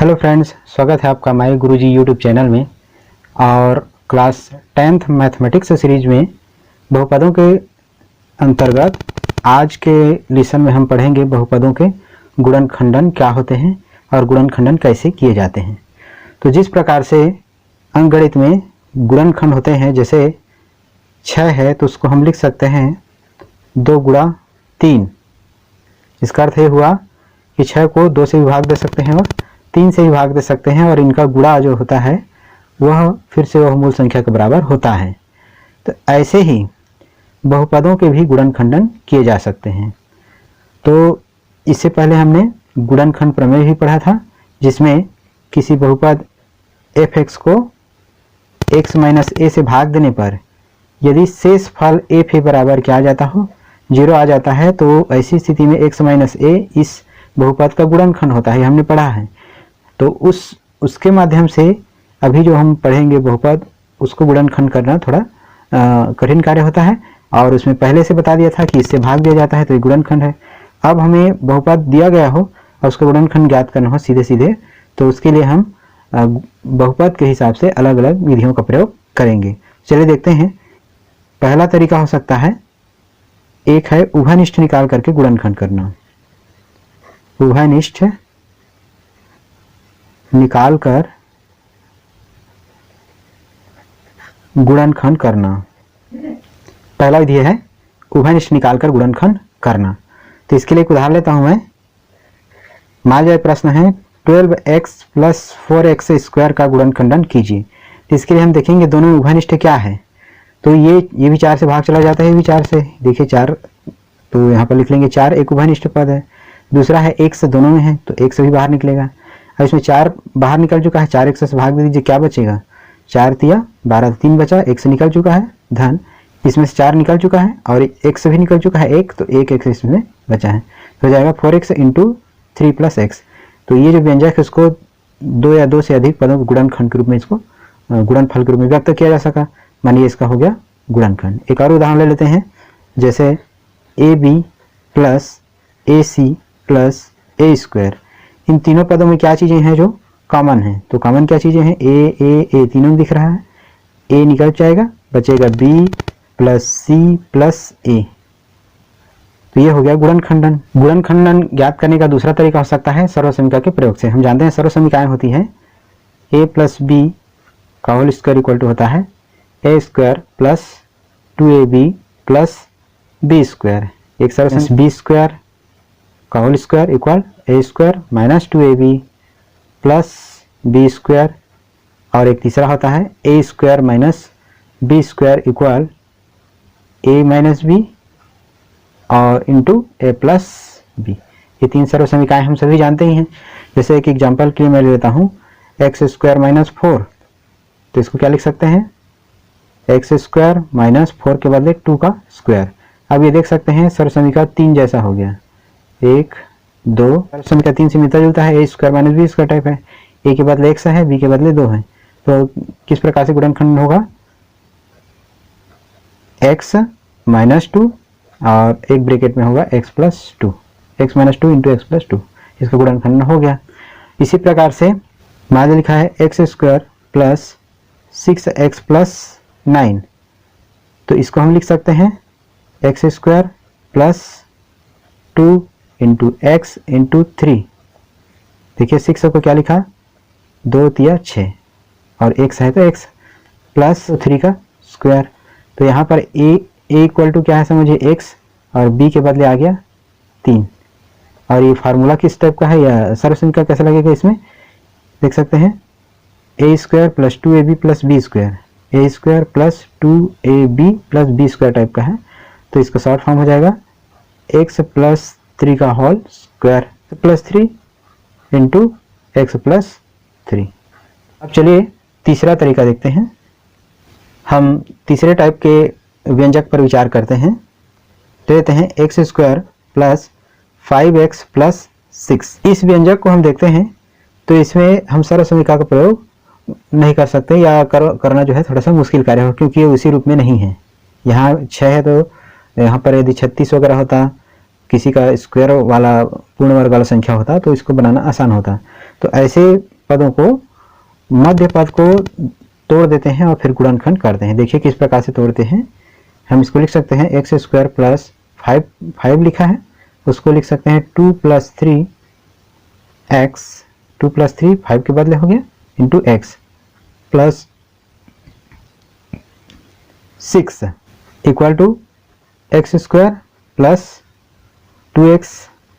Hello friends, स्वागत है आपका माय गुरुजी यूट्यूब चैनल में। और क्लास 10th मैथमेटिक्स सीरीज में बहुपदों के अंतर्गत आज के लेसन में हम पढ़ेंगे बहुपदों के गुणनखंडन क्या होते हैं और गुणनखंडन कैसे किए जाते हैं। तो जिस प्रकार से अंकगणित में गुणनखंड होते हैं, जैसे 6 है तो उसको हम लिख सकते हैं 2 गुणा 3। इसका अर्थ ये हुआ कि 6 को 2 से विभाग दे सकते हैं और 3 से विभाग दे सकते हैं, और इनका गुणा जो होता है वह फिर से वह मूल संख्या के बराबर होता है। तो ऐसे ही बहुपदों के भी गुणनखंडन किए जा सकते हैं। तो इससे पहले हमने गुणनखंड प्रमेय भी पढ़ा था, जिसमें किसी बहुपद f(x) को x माइनस a से भाग देने पर यदि शेष फल f a बराबर क्या आ जाता हो, 0 आ जाता है, तो ऐसी स्थिति में x माइनस a इस बहुपद का गुणनखंड होता है, हमने पढ़ा है। तो उसके माध्यम से अभी जो हम पढ़ेंगे बहुपद, उसको गुणनखंड करना थोड़ा कठिन कार्य होता है, और उसमें पहले से बता दिया था कि इससे भाग दिया जाता है तो ये गुणनखंड है। अब हमें बहुपद दिया गया हो और उसका गुणनखंड ज्ञात करना हो सीधे सीधे, तो उसके लिए हम बहुपद के हिसाब से अलग अलग विधियों का प्रयोग करेंगे। चलिए देखते हैं। पहला तरीका हो सकता है, एक है उभयनिष्ठ निकाल करके गुणनखंड करना। उभयनिष्ठ निकाल कर गुणनखंड करना पहला विधि है, उभयनिष्ठ निकाल कर गुणनखंड करना। तो इसके लिए एक उदाहरण लेता हूं मैं। मान लीजिए प्रश्न है 12x + 4x² का गुणनखंडन कीजिए। तो इसके लिए हम देखेंगे दोनों में उभयनिष्ठ क्या है। तो ये भी 4 से भाग चला जाता है, ये भी 4 से। देखिए 4, तो यहाँ पर लिख लेंगे 4 एक उभयनिष्ठ पद है। दूसरा है x दोनों में है, तो x भी बाहर निकलेगा। अब इसमें 4 बाहर निकल चुका है, 4x से भाग दे दीजिए, क्या बचेगा? 4 तिया 12, 3 बचा, x निकल चुका है धन, इसमें से 4 निकल चुका है और x भी निकल चुका है 1, तो 1 x इसमें बचा है, तो हो जाएगा 4x × 3 + x। तो ये जो व्यंजक है उसको 2 या 2 से अधिक पदों को गुणनखंड के रूप में, इसको गुणनफल के रूप में व्यक्त किया जा सका। मानिए इसका हो गया गुणनखंड। एक और उदाहरण ले लेते हैं, जैसे AB + AC + a²। इन तीनों पदों में क्या चीजें हैं जो कॉमन है? तो कॉमन क्या चीजें हैं? a तीनों में दिख रहा है, a निकल जाएगा, बचेगा b + c + a। तो ये हो गया गुणनखंडन। गुणनखंडन ज्ञात करने का दूसरा तरीका हो सकता है सर्वसमीका के प्रयोग से। हम जानते हैं सर्वसमीकाएं होती हैं a + b का होल स्क्वायर इक्वल टू होता है a² + 2ab + b²। एक सर्वसमीका b² का whole square equal a² - 2ab + b²। और एक तीसरा होता है a² - b² equal a - b और इंटू a + b। ये 3 सर्वसमीकाएं हम सभी जानते ही हैं। जैसे एक एग्जांपल के लिए मैं ले लेता हूँ x² - 4। तो इसको क्या लिख सकते हैं? x² - 4 के बदले 2 का स्क्वायर। अब ये देख सकते हैं सर्वसमीका 3 जैसा हो गया, 1 2। सर्वसमीका 3 से मिलता जुलता है, a² - b² टाइप है। a के बदले x है, b के बदले 2 है। तो किस प्रकार से गुणनखंड होगा? x - 2 और एक ब्रैकेट में होगा x + 2, x - 2 × x + 2। इसका गुणनखंड हो गया। इसी प्रकार से मान लिखा है x² + 6x + 9। तो इसको हम लिख सकते हैं x² + 2 × x × 3। देखिए 6 को क्या लिखा? 2 तिया 6 और x है तो x प्लस 3 का स्क्वायर। तो यहाँ पर a इक्वल टू क्या है समझिए x, और b के बदले आ गया 3। और ये फार्मूला किस टाइप का है या सर्वसमीका कैसा लगेगा? इसमें देख सकते हैं a² + 2ab + b², a² + 2ab + b² type का है। तो इसका शॉर्ट फॉर्म हो जाएगा x + 3 का होल स्क्वायर +3 × x + 3। अब चलिए तीसरा तरीका देखते हैं। हम तीसरे टाइप के व्यंजक पर विचार करते हैं। लेते हैं x² + 5x + 6। इस व्यंजक को हम देखते हैं तो इसमें हम सर्वसमीका का प्रयोग नहीं कर सकते, या करना जो है थोड़ा सा मुश्किल कार्य हो, क्योंकि ये उसी रूप में नहीं है। यहाँ 6 है तो यहाँ पर यदि 36 वगैरह होता, किसी का स्क्वायर वाला पूर्ण वर्ग वाला संख्या होता, तो इसको बनाना आसान होता। तो ऐसे पदों को, मध्य पद को तोड़ देते हैं और फिर गुणनखंड करते हैं। देखिए किस प्रकार से तोड़ते हैं। हम इसको लिख सकते हैं एक्स स्क्वायर प्लस 5 लिखा है, उसको लिख सकते हैं 2 प्लस 3 एक्स, 2 प्लस 3 5 के बदले हो गया into x plus 6 equal to x square plus 2x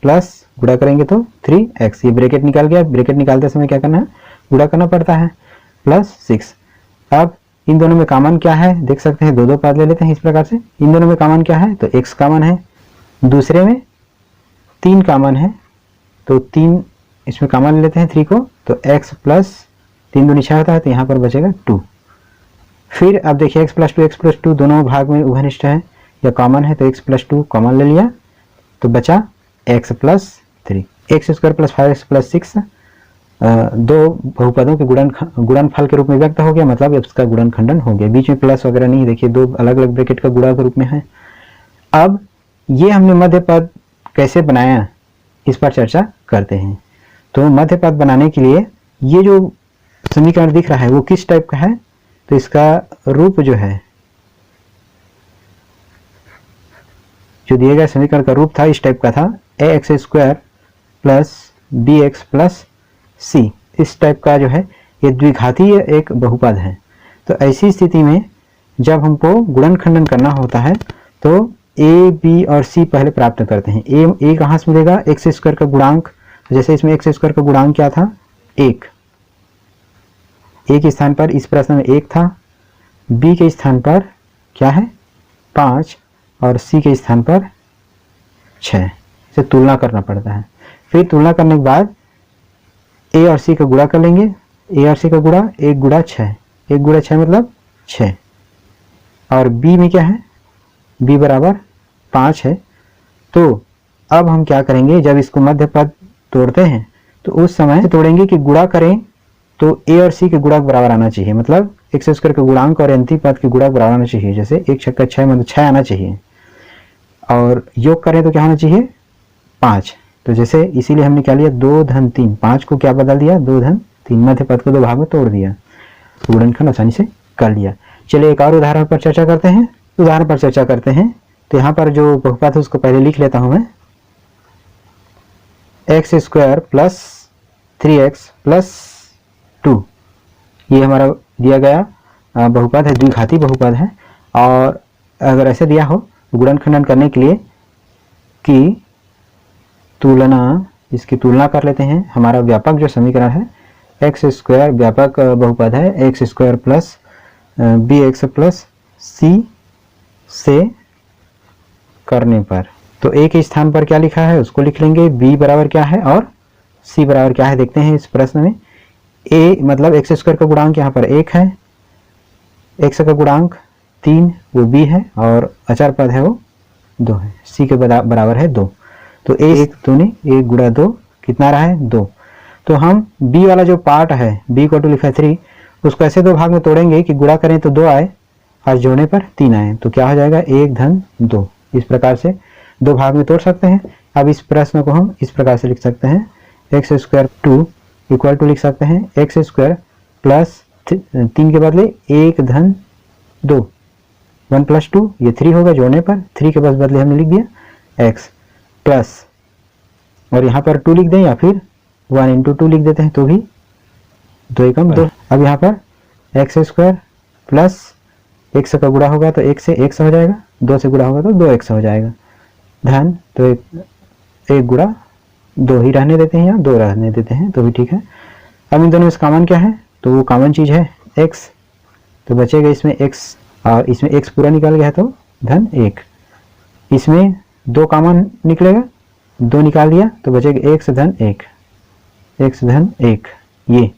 plus गुणा करेंगे तो 3x, ये ब्रैकेट निकाल गया। ब्रैकेट निकालते समय क्या करना है, गुणा करना पड़ता है, प्लस 6। अब इन दोनों में कॉमन क्या है, देख सकते हैं, दो पद ले लेते हैं इस प्रकार से। इन दोनों में कॉमन क्या है, तो x कॉमन है, दूसरे में 3 कॉमन है, तो 3 इसमें कॉमन ले लेते हैं 3 को, तो x प्लस 3 दूनी 6 होता है, तो यहाँ पर बचेगा 2। फिर अब देखिए x प्लस 2 दोनों भाग में उभयनिष्ठ है या कॉमन है, तो x प्लस 2 कॉमन ले लिया, तो बचा x plus 3। X square plus 5x plus 6 दो बहुपदों के गुणनफल के रूप में व्यक्त हो गया, मतलब इसका गुणनखंडन हो गया। बीच में प्लस वगैरह नहीं, देखिए दो अलग अलग ब्रैकेट का गुणा के रूप में है। अब ये हमने मध्य पद कैसे बनाया, इस पर चर्चा करते हैं। तो मध्य पद बनाने के लिए ये जो समीकरण दिख रहा है वो किस टाइप का है, तो इसका रूप जो है, जो दिए गए समीकरण का रूप था इस टाइप का था, A X square plus B X plus C, इस टाइप का जो है ये द्विघातीय एक बहुपद है। तो ऐसी स्थिति में जब हमको गुणनखंडन करना होता है तो ए बी और सी पहले प्राप्त करते हैं। ए कहाँ से मिलेगा, एक्स स्क्वायर का गुणांक, जैसे इसमें एक्स स्क्वायर का गुणांक क्या था, 1, ए के स्थान पर इस प्रश्न में 1 था, बी के स्थान पर क्या है 5 और सी के स्थान पर 6, इसे तुलना करना पड़ता है। फिर तुलना करने के बाद ए और सी का गुणा कर लेंगे, ए और सी का गुणा 1 गुणा 6, 1 गुणा 6 मतलब 6, और बी में क्या है, बी बराबर 5 है। तो अब हम क्या करेंगे, जब इसको मध्य पद तोड़ते हैं तो उस समय तोड़ेंगे कि गुणा करें तो ए और सी के गुणा बराबर आना चाहिए, मतलब एक्स स्क्वायर के गुणांक और अंतिम पद के गुणा बराबर आना चाहिए। जैसे 1 छक्का 6 मतलब 6 आना चाहिए, और योग करें तो क्या होना चाहिए 5। तो जैसे इसीलिए हमने क्या लिया 2 धन 3, 5 को क्या बदल दिया 2 धन 3, मध्य पद को 2 भाग में तोड़ दिया, गुणनखंड आसानी से कर लिया। चलिए एक और उदाहरण पर चर्चा करते हैं। उदाहरण पर चर्चा करते हैं तो यहाँ पर जो बहुपद है उसको पहले लिख लेता हूँ मैं, x square plus 3x plus 2, ये हमारा दिया गया बहुपद है, द्विघाती बहुपद है। और अगर ऐसे दिया हो गुणनखंडन करने के लिए कि तुलना, इसकी तुलना कर लेते हैं। हमारा व्यापक जो समीकरण है एक्स स्क्वायर, व्यापक बहुपद है X square plus B X plus C से करने पर, तो ए के स्थान पर क्या लिखा है उसको लिख लेंगे, बी बराबर क्या है और सी बराबर क्या है देखते हैं इस प्रश्न में। ए मतलब एक्स स्क्वायर का गुणांक यहाँ पर 1 है, एक्स का गुणांक 3 वो बी है, और अचर पद है वो 2 है, सी के बराबर है 2। तो 1 दूनी 1 गुणा 2 कितना रहा है 2। तो हम बी वाला जो पार्ट है, बी को लिखा 3, उसको ऐसे 2 भाग में तोड़ेंगे कि गुणा करें तो 2 आए और जोड़ने पर 3 आए, तो क्या हो जाएगा 1 धन 2। इस प्रकार से 2 भाग में तोड़ सकते हैं। अब इस प्रश्न को हम इस प्रकार से लिख सकते हैं, एक्स स्क्वायर 2 इक्वल टू लिख सकते हैं एक्स स्क्वायर प्लस 3 के बदले 1 धन 2, 1 प्लस 2 ये 3 होगा, जोड़ने पर 3 के बदले हमने लिख दिया x प्लस, और यहाँ पर 2 लिख दें या फिर 1 इंटू 2 लिख देते हैं तो भी 2 एकम 2। अब यहाँ पर एक्स स्क्वायर प्लस x का गुणा होगा तो 1 से x हो जाएगा, 2 से गुणा होगा तो 2x हो जाएगा, धन तो 1 गुणा 2 ही रहने देते हैं या 2 रहने देते हैं तो भी ठीक है। अब इन दोनों में कॉमन क्या है, तो वो कॉमन चीज़ है x, तो बचेगा इसमें x, और इसमें x पूरा निकल गया तो धन 1, इसमें 2 कॉमन निकलेगा, 2 निकाल दिया तो बचेगा x धन 1, x धन 1 ये।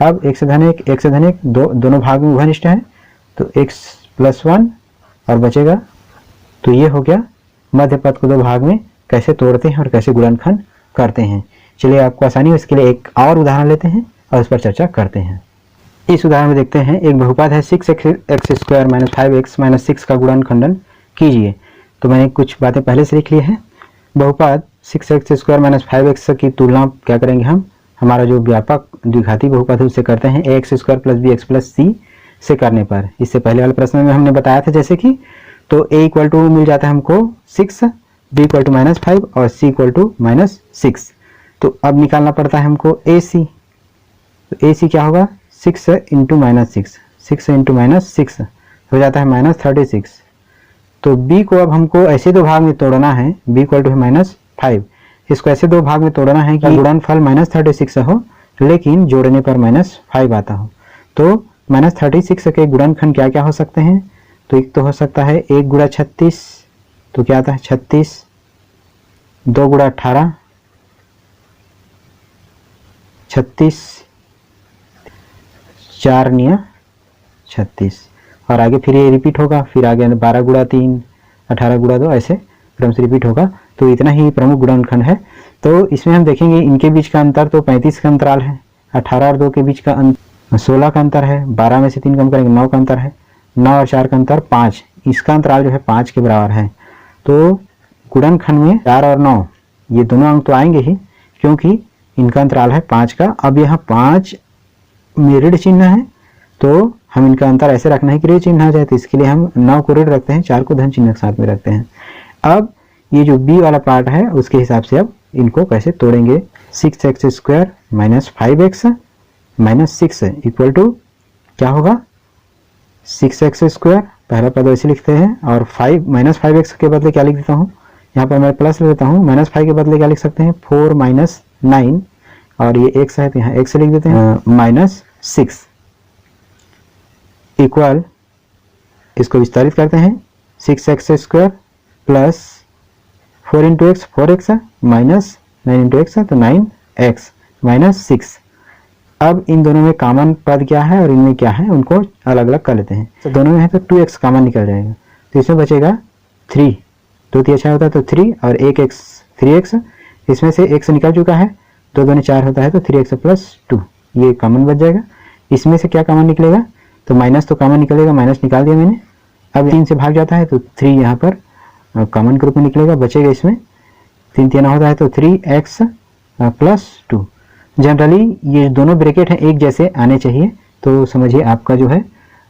अब x धन 1, x धन 1 दोनों भाग में उभयनिष्ठ है, तो x प्लस 1 और बचेगा, तो ये हो गया मध्य पद को 2 भाग में कैसे तोड़ते हैं और कैसे गुणनखंड करते हैं। चलिए आपको आसानी हो इसके लिए एक और उदाहरण लेते हैं और इस पर चर्चा करते हैं। इस उदाहरण में देखते हैं एक बहुपद है 6x square minus 5x minus 6 का गुणनखंडन कीजिए। तो मैंने कुछ बातें पहले से लिख ली हैं। बहुपद 6x स्क्वायर माइनस 5x की तुलना क्या करेंगे हम, हमारा जो व्यापक द्विघाती बहुपद उससे करते हैं ax square plus B X plus C से करने पर। इससे पहले वाले प्रश्न में हमने बताया था जैसे कि, तो a इक्वल टू मिल जाता है हमको 6, b इक्वल टू -5 और c इक्वल टू -6। तो अब निकालना पड़ता है हमको ac। तो ac क्या होगा 6 इंटू -6, 6 इंटू -6 हो जाता है -36। तो b को अब हमको ऐसे दो भाग में तोड़ना है, b इक्वल टू है -5, इसको ऐसे दो भाग में तोड़ना है कि गुणनफल -36 हो लेकिन जोड़ने पर -5 आता हो। तो -36 के गुणनखंड क्या क्या हो सकते हैं, तो एक तो हो सकता है 1 गुणा 36, तो क्या आता है 36, 2 गुणा 18, 36, 4 निया 36, और आगे फिर ये रिपीट होगा, फिर आगे 12 गुणा 3, 18 गुणा 2, ऐसे क्रम से रिपीट होगा। तो इतना ही प्रमुख गुणनखंड है। तो इसमें हम देखेंगे इनके बीच का अंतर तो 35 का अंतराल है, 18 और 2 के बीच का 16 का अंतर है, 12 में से 3 कम करेंगे 9 का अंतर है, 9 और 4 का अंतर 5, इसका अंतराल जो है 5 के बराबर है। तो गुणनखंड में 4 और 9 ये दोनों अंक तो आएंगे ही क्योंकि इनका अंतराल है 5 का। अब यहाँ 5 में ऋण चिन्ह है तो हम इनका अंतर ऐसे रखना है कि ऋण चिन्ह आ जाए, तो इसके लिए हम 9 को ऋण रखते हैं, 4 को धन चिन्ह के साथ में रखते हैं। अब ये जो b वाला पार्ट है उसके हिसाब से अब इनको कैसे तोड़ेंगे, 6x square minus 5x minus 6 equal to क्या होगा 6x स्क्वायर, पहला पद ऐसे लिखते हैं, और 5 माइनस 5x के बदले क्या लिख देता हूँ, यहाँ पर मैं प्लस लिख देता हूँ, -5 के बदले क्या लिख सकते हैं 4 माइनस 9, और ये x है तो यहाँ x लिख देते हैं -6 इक्वल, इसको विस्तारित करते हैं 6x square plus 4 into x 4x minus 9 into x तो 9x माइनस 6। अब इन दोनों में कॉमन पद क्या है और इनमें क्या है उनको अलग अलग कर लेते हैं। तो दोनों में है तो 2x कॉमन निकल जाएगा, तो इसमें बचेगा 3, 2 3 अच्छा होता है तो 3 और 1x 3x, इसमें से x निकल चुका है, 2 2 4 होता है तो 3x प्लस 2 ये कॉमन बच जाएगा। इसमें से क्या कॉमन निकलेगा, तो माइनस तो कॉमन निकलेगा, माइनस निकाल दिया मैंने। अब 3 से भाग जाता है तो 3 यहाँ पर कॉमन ग्रुप में निकलेगा, बचेगा इसमें 3 3 होता है तो 3x प्लस 2। जनरली ये दोनों ब्रैकेट हैं एक जैसे आने चाहिए, तो समझिए आपका जो है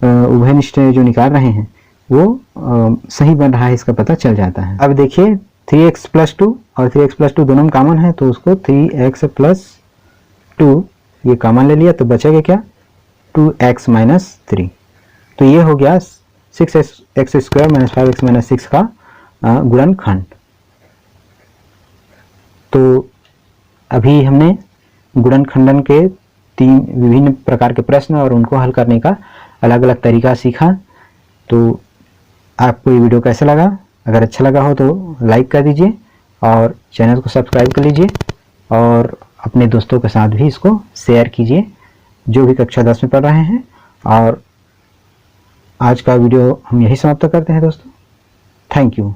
उभयनिष्ठ जो निकाल रहे हैं वो सही बन रहा है, इसका पता चल जाता है। अब देखिए 3x प्लस 2 और 3x प्लस 2 दोनों में कॉमन है, तो उसको 3x प्लस 2 ये कॉमन ले लिया, तो बचेगा क्या 2x माइनस 3। तो ये हो गया 6x square minus 5x minus 6 का गुणनखंड। तो अभी हमने गुणनखंडन के 3 विभिन्न प्रकार के प्रश्न और उनको हल करने का अलग अलग तरीका सीखा। तो आपको ये वीडियो कैसा लगा, अगर अच्छा लगा हो तो लाइक कर दीजिए और चैनल को सब्सक्राइब कर लीजिए और अपने दोस्तों के साथ भी इसको शेयर कीजिए जो भी कक्षा 10 में पढ़ रहे हैं। और आज का वीडियो हम यही समाप्त करते हैं दोस्तों, थैंक यू।